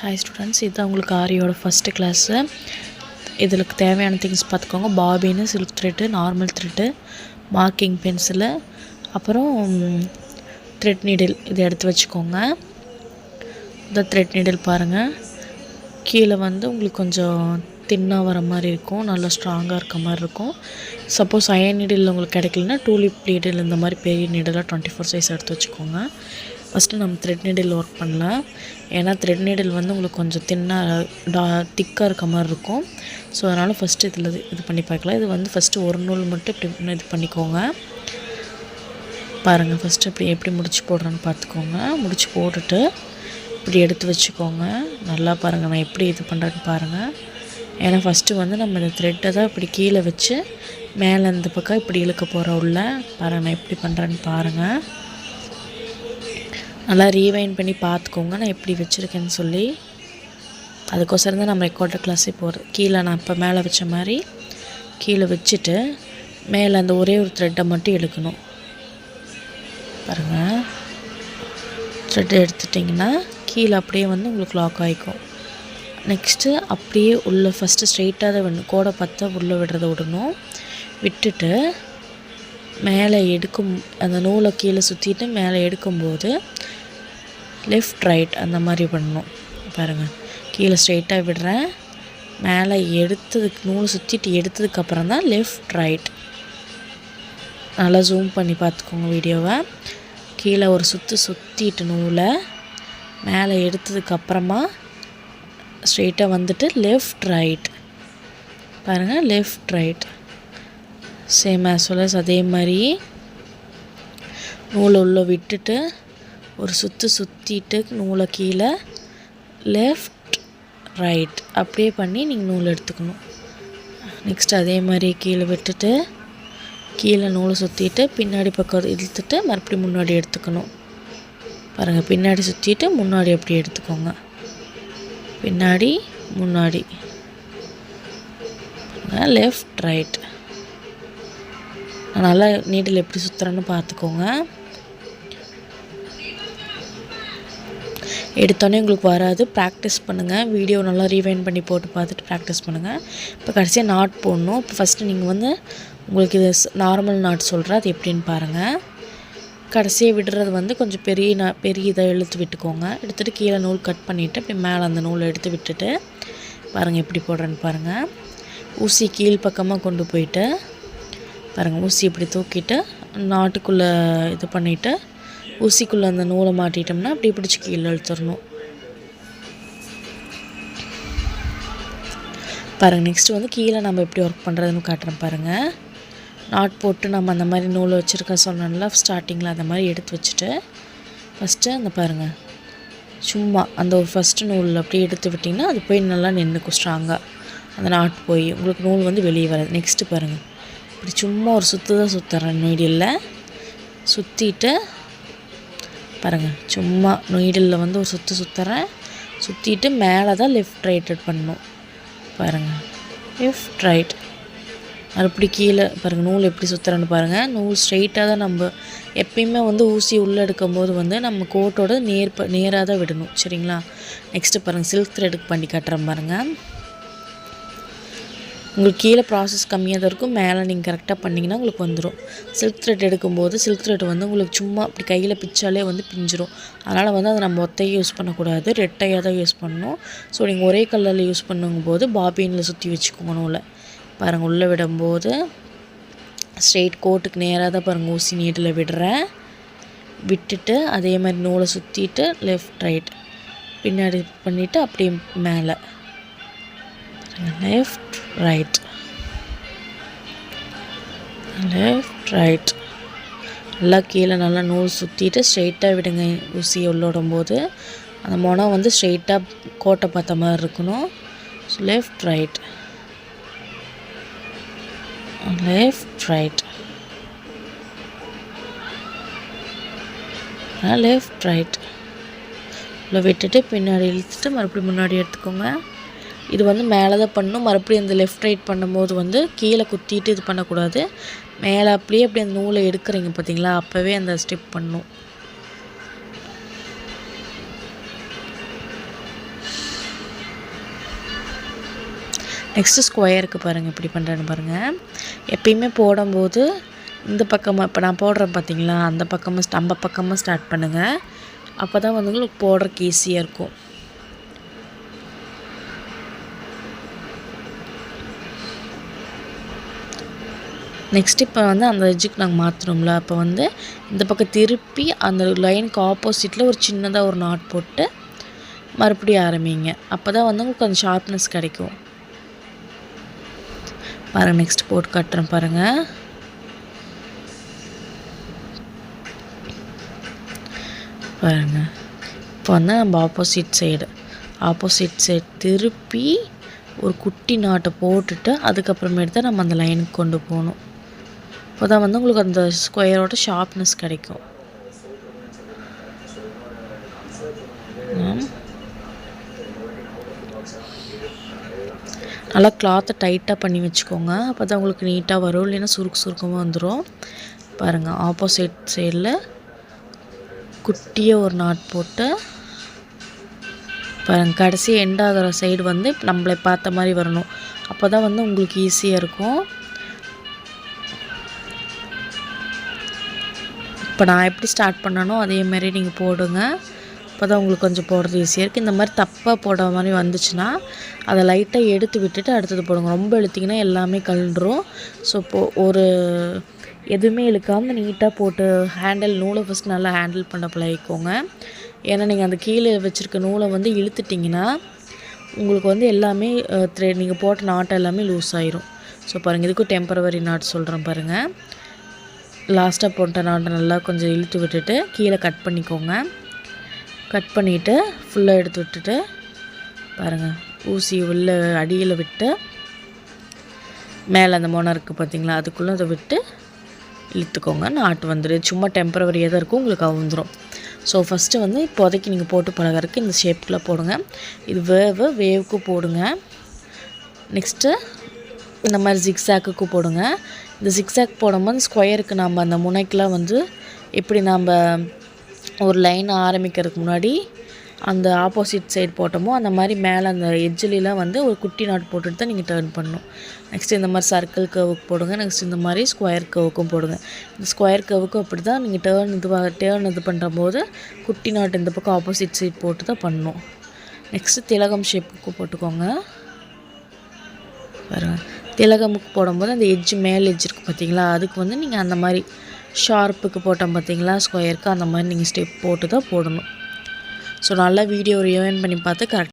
Hi students, இதுதான் உங்களுக்கு ஆரியோட first class. இதுக்கு தேவையான திங்ஸ் பார்த்துக்கோங்க. Bobbin, silk thread, normal thread, marking pencil, அப்புறம் த்ரெட் நீடில் இதை எடுத்து வச்சுக்கோங்க. இந்த த்ரெட் நீடில் பாருங்கள், கீழே உங்களுக்கு கொஞ்சம் தின்னாக வர மாதிரி இருக்கும், நல்லா ஸ்ட்ராங்காக இருக்க மாதிரி இருக்கும். சப்போஸ் அயன் நீடில் உங்களுக்கு கிடைக்கலனா டூலிப் நீடில் இந்த மாதிரி பெரிய நீடலாக 24 சைஸ் எடுத்து வச்சுக்கோங்க. ஃபஸ்ட்டு நம்ம த்ரெட் நீடில் ஒர்க் பண்ணலாம். ஏன்னா த்ரெட் நீடில் உங்களுக்கு கொஞ்சம் திக்காக இருக்க மாதிரி இருக்கும். ஸோ அதனால் ஃபஸ்ட்டு இதில் இது பண்ணி பார்க்கலாம். இது ஃபஸ்ட்டு ஒரு நூல் மட்டும் இப்படி இது பண்ணிக்கோங்க. பாருங்கள், ஃபஸ்ட்டு இப்படி எப்படி முடிச்சு போடுறேன்னு பார்த்துக்கோங்க. முடிச்சு போட்டுட்டு இப்படி எடுத்து வச்சுக்கோங்க. நல்லா பாருங்கள், நான் எப்படி இது பண்ணுறேன்னு பாருங்கள். ஏன்னா ஃபஸ்ட்டு நம்ம இந்த த்ரெட்டை தான் இப்படி கீழே வச்சு மேலே இந்த பக்கம் இப்படி இழுக்க போகிற உள்ள பாருங்கள், நான் எப்படி பண்ணுறேன்னு பாருங்கள். நல்லா ரீவைண்ட் பண்ணி பார்த்துக்கோங்க நான் எப்படி வச்சுருக்கேன்னு சொல்லி. அதுக்கோசரம் தான் நம்ம ரெக்கார்டர் கிளாஸே போகிறது. கீழே நான் இப்போ மேலே வச்ச மாதிரி கீழே வச்சுட்டு மேலே அந்த ஒரே ஒரு த்ரெட்டை மட்டும் எடுக்கணும். பாருங்கள், த்ரெட்டை எடுத்துட்டிங்கன்னா கீழே அப்படியே உங்களுக்கு லாக் ஆகிக்கும். நெக்ஸ்ட்டு அப்படியே உள்ளே ஃபஸ்ட்டு ஸ்ட்ரெயிட்டாக தான் விடணும். கோடை பார்த்தா உள்ளே விடணும். விட்டுட்டு மேலே அந்த நூலை கீழே சுற்றிட்டு மேலே எடுக்கும்போது லெஃப்ட் ரைட் அந்த மாதிரி பண்ணணும். பாருங்கள், கீழே ஸ்ட்ரெயிட்டாக விடுறேன், மேலே நூலை சுற்றிட்டு எடுத்ததுக்கப்புறம் தான் லெஃப்ட் ரைட். நல்லா ஜூம் பண்ணி பார்த்துக்கோங்க வீடியோவை. கீழே ஒரு சுற்றிட்டு நூலை மேலே எடுத்ததுக்கப்புறமா ஸ்ட்ரெயிட்டாக வந்துட்டு லெஃப்ட் ரைட். பாருங்கள், left right same as well as அதே மாதிரி நூலை உள்ளே விட்டுட்டு ஒரு சுற்றிட்டு நூலை கீழே லெஃப்ட் ரைட் அப்படியே பண்ணி நீங்கள் நூல் எடுத்துக்கணும். நெக்ஸ்ட் அதே மாதிரி கீழே விட்டுட்டு கீழே நூலை சுற்றிட்டு பின்னாடி பக்கம் இழுத்துட்டு மறுபடியும் முன்னாடி எடுத்துக்கணும். பாருங்கள், பின்னாடி சுற்றிட்டு முன்னாடி அப்படி எடுத்துக்கோங்க. பின்னாடி முன்னாடி லெஃப்ட் ரைட். நல்லா நீடில் எப்படி சுற்றுறேன்னு பார்த்துக்கோங்க. எடுத்தோடனே உங்களுக்கு வராது, ப்ராக்டிஸ் பண்ணுங்கள். வீடியோ நல்லா ரீவைண்ட் பண்ணி போட்டு பார்த்துட்டு ப்ராக்டிஸ் பண்ணுங்கள். இப்போ கடைசியாக நாட் போடணும். இப்போ ஃபஸ்ட்டு நீங்கள் உங்களுக்கு இது நார்மல் நாட் சொல்கிறேன், அது எப்படின்னு பாருங்கள். கடைசியாக விடுறது கொஞ்சம் பெரிய இதாக இழுத்து விட்டுக்கோங்க. எடுத்துகிட்டு கீழே நூல் கட் பண்ணிவிட்டு அப்படி மேலே அந்த நூலை எடுத்து விட்டுட்டு பாருங்கள் எப்படி போடுறேன்னு பாருங்கள். ஊசி கீழ் பக்கமாக கொண்டு போயிட்டு பாருங்கள், ஊசி இப்படி தூக்கிட்டு நாட்டுக்குள்ளே இது பண்ணிவிட்டு ஊசிக்குள்ளே அந்த நூலை மாட்டிட்டோம்னா அப்படி பிடிச்சி கீழே இழுத்துடணும். பாருங்கள், நெக்ஸ்ட்டு கீழே நம்ம எப்படி ஒர்க் பண்ணுறதுன்னு காட்டுறேன் பாருங்கள். நாட் போட்டு நம்ம அந்த மாதிரி நூலை வச்சுருக்க சொன்னோம்ல ஸ்டார்டிங்கில், அந்த மாதிரி எடுத்து வச்சுட்டு ஃபஸ்ட்டு அந்த பாருங்கள் சும்மா அந்த ஒரு ஃபஸ்ட்டு நூலில் அப்படியே எடுத்து விட்டிங்கன்னா அது போய் நல்லா நின்றுக்கும் ஸ்ட்ராங்காக. அந்த நாட் போய் உங்களுக்கு நூல் வெளியே வராது. நெக்ஸ்ட்டு பாருங்கள், இப்படி சும்மா ஒரு தான் சுற்றுறேன் நீடிலில் சுற்றிட்டு பாருங்கள், சும்மா நீடிலில் ஒரு சுற்றுறேன். சுற்றிட்டு மேலே தான் லெஃப்ட் ரைட் பண்ணணும். பாருங்கள், லெஃப்ட் ரைட். அப்படி கீழே பாருங்கள் நூல் எப்படி சுற்றுறேன்னு பாருங்கள். நூல் ஸ்ட்ரெயிட்டாக தான் நம்ம எப்பயுமே ஊசி உள்ளே எடுக்கும்போது நம்ம கோட்டோட நேராக தான் விடணும், சரிங்களா? நெக்ஸ்ட்டு பாருங்கள், சில்க் த்ரெட்டுக்கு பண்ணி காட்டுறேன் பாருங்கள். உங்களுக்கு கீழே ப்ராசஸ் கம்மியாக தான் இருக்கும், மேலே நீங்கள் கரெக்டாக பண்ணிங்கன்னா உங்களுக்கு வந்துடும். சில்க் த்ரெட் எடுக்கும்போது சில்க் த்ரெட் உங்களுக்கு சும்மா அப்படி கையில் பிச்சாலே பிஞ்சிரும். அதனால் அதை நம்ம ஒத்தையை யூஸ் பண்ணக்கூடாது, ரெட்டையாக தான் யூஸ் பண்ணணும். ஸோ நீங்கள் ஒரே கலரில் யூஸ் பண்ணும்போது பாபினில் சுற்றி வச்சுக்கோங்க நூலை. பாருங்கள், உள்ளே விடும்போது ஸ்ட்ரெயிட் கோட்டுக்கு நேராக தான் பாருங்கள் ஊசி நீடில் விடுறேன். விட்டுட்டு அதே மாதிரி நூலை சுற்றிட்டு லெஃப்ட் ரைட் பின்னாடி பண்ணிவிட்டு அப்படியே மேலே லெஃப்ட் ரைட் லெஃப்ட் ரைட். நல்லா கீழே நல்லா நூல் சுற்றிட்டு ஸ்ட்ரெயிட்டாக விடுங்க. ஊசியை உள்ளோடும்போது அந்த முனை ஸ்ட்ரெயிட்டாக கோட்டை பார்த்த மாதிரி இருக்கணும். So left right left right left right. உள்ள விட்டுட்டு பின்னாடி இழுத்துட்டு மறுபடியும் முன்னாடி எடுத்துக்கோங்க. இது மேலே தான் பண்ணணும். மறுபடியும் இந்த லெஃப்ட் ரைட் பண்ணும்போது கீழே குத்திட்டு இது பண்ணக்கூடாது. மேலே அப்படியே அந்த நூலை எடுக்கிறீங்க பார்த்தீங்களா, அப்போவே அந்த ஸ்டெப் பண்ணணும். நெக்ஸ்ட்டு ஸ்கொயருக்கு பாருங்கள் எப்படி பண்ணுறேன்னு பாருங்கள். எப்பயுமே போடும்போது இந்த பக்கமாக இப்போ நான் போடுறேன் பார்த்தீங்களா, அந்த பக்கமாக நம்ம பக்கமாக ஸ்டார்ட் பண்ணுங்கள். அப்போ தான் வந்து உங்களுக்கு போடுறதுக்கு ஈஸியாக இருக்கும். நெக்ஸ்ட் இப்போ வந்து அந்த எட்ஜுக்கு நாங்கள் மாற்றுறோம்ல, அப்போ வந்து இந்த பக்கம் திருப்பி அந்த லைனுக்கு ஆப்போசிட்டில் ஒரு சின்னதாக ஒரு நாட் போட்டு மறுபடியும் ஆரம்பிங்க. அப்போ தான் வந்து உங்களுக்கு அந்த ஷார்ப்னஸ் கிடைக்கும். பாருங்கள், நெக்ஸ்ட் போட்டு கட்டுறேன் பாருங்கள். பாருங்கள், இப்போ வந்து நம்ம ஆப்போசிட் சைடு திருப்பி ஒரு குட்டி நாட்டை போட்டுட்டு அதுக்கப்புறமேட்டு தான் நம்ம அந்த லைனுக்கு கொண்டு போகணும். அப்போ தான் வந்து உங்களுக்கு அந்த ஸ்கொயரோட ஷார்ப்னஸ் கிடைக்கும். நல்லா கிளாத்தை டைட்டாக பண்ணி வச்சுக்கோங்க. அப்போ தான் உங்களுக்கு நீட்டாக வரும், இல்லைன்னா சுருக்கமாக வந்துடும். பாருங்கள், ஆப்போசிட் சைடில் குட்டியாக ஒரு நாட் போட்டு பாருங்கள், கடைசி எண்ட் ஆகிற சைடு வந்து நம்மளை பார்த்த மாதிரி வரணும். அப்போ தான் வந்து உங்களுக்கு ஈஸியாக இருக்கும். இப்போ நான் எப்படி ஸ்டார்ட் பண்ணனோ அதேமாரி நீங்கள் போடுங்க. அப்போ தான் உங்களுக்கு கொஞ்சம் போடுறது ஈஸியாக இருக்குது. இந்த மாதிரி தப்பாக போடுற மாதிரி வந்துச்சுன்னா அதை லைட்டாக எடுத்து விட்டுட்டு அடுத்தது போடுங்க. ரொம்ப இழுத்திங்கன்னா எல்லாமே கழண்டுரும். ஸோ இப்போது ஒரு எதுவுமே இழுக்காமல் நீட்டாக போட்டு நூலை ஃபஸ்ட் நல்லா ஹேண்டில் பண்ண பழகிக்கோங்க. ஏன்னா நீங்கள் அந்த கீழே வச்சுருக்க நூலை வந்து இழுத்துட்டிங்கன்னா உங்களுக்கு வந்து எல்லாமே நீங்கள் போட்ட நாட்டை எல்லாமே லூஸ் ஆயிரும். ஸோ பாருங்கள், இதுக்கும் டெம்பரவரி நாட் சொல்கிறேன் பாருங்கள். லாஸ்ட்டாக போட்ட நாட்டை நல்லா கொஞ்சம் இழுத்து விட்டுட்டு கீழே கட் பண்ணிக்கோங்க. கட் பண்ணிவிட்டு ஃபுல்லாக எடுத்து விட்டுட்டு பாருங்கள், ஊசி உள்ள அடியில் விட்டு மேலே அந்த மொனை இருக்குது பார்த்தீங்களா, அதுக்குள்ளே அதை விட்டு இழுத்துக்கோங்க. நாட்டு வந்துடும். சும்மா டெம்பரவரியாக தான் இருக்கும், உங்களுக்கு வந்துடும். ஸோ ஃபஸ்ட்டு வந்து இப்போதைக்கு நீங்கள் போட்டு பழகிறதுக்கு இந்த ஷேப்பில் போடுங்க. இது வேவுக்கு போடுங்க. நெக்ஸ்ட்டு இந்த மாதிரி ஜிக்ஸாக்கு போடுங்க. இந்த ஜிக்ஸாக் போடும்போது ஸ்கொயருக்கு நம்ம அந்த முனைக்கெலாம் வந்து எப்படி நம்ம ஒரு லைன் ஆரம்பிக்கிறதுக்கு முன்னாடி அந்த ஆப்போசிட் சைடு போட்டோமோ அந்த மாதிரி மேலே அந்த எட்ஜிலாம் வந்து ஒரு குட்டி நாட் போட்டுட்டு தான் நீங்கள் டேர்ன் பண்ணணும். நெக்ஸ்ட்டு இந்த மாதிரி சர்க்கிள் கர்வுக்கு போடுங்க. நெக்ஸ்ட் இந்த மாதிரி ஸ்கொயர் கர்வுக்கும் போடுங்க. இந்த ஸ்கொயர் கர்வுக்கும் அப்படி தான் நீங்கள் டேர்ன் இது பண்ணுறம்போது குட்டி நாட் இந்த பக்கம் ஆப்போசிட் சைடு போட்டு தான் பண்ணணும். நெக்ஸ்ட்டு திலகம் ஷேப்புக்கு போட்டுக்கோங்க. பாருங்கள், திலகமுக்கு போடும்போது அந்த எட்ஜ் மேல் எட்ஜ் இருக்குது பார்த்தீங்களா, அதுக்கு வந்து நீங்கள் அந்த மாதிரி ஷார்ப்புக்கு போட்டோம் பார்த்தீங்களா ஸ்கொயருக்கு, அந்த மாதிரி நீங்கள் ஸ்டெப் போட்டு தான் போடணும். ஸோ நல்லா வீடியோ ரிவைண்ட் பண்ணி பார்த்து கரெக்ட்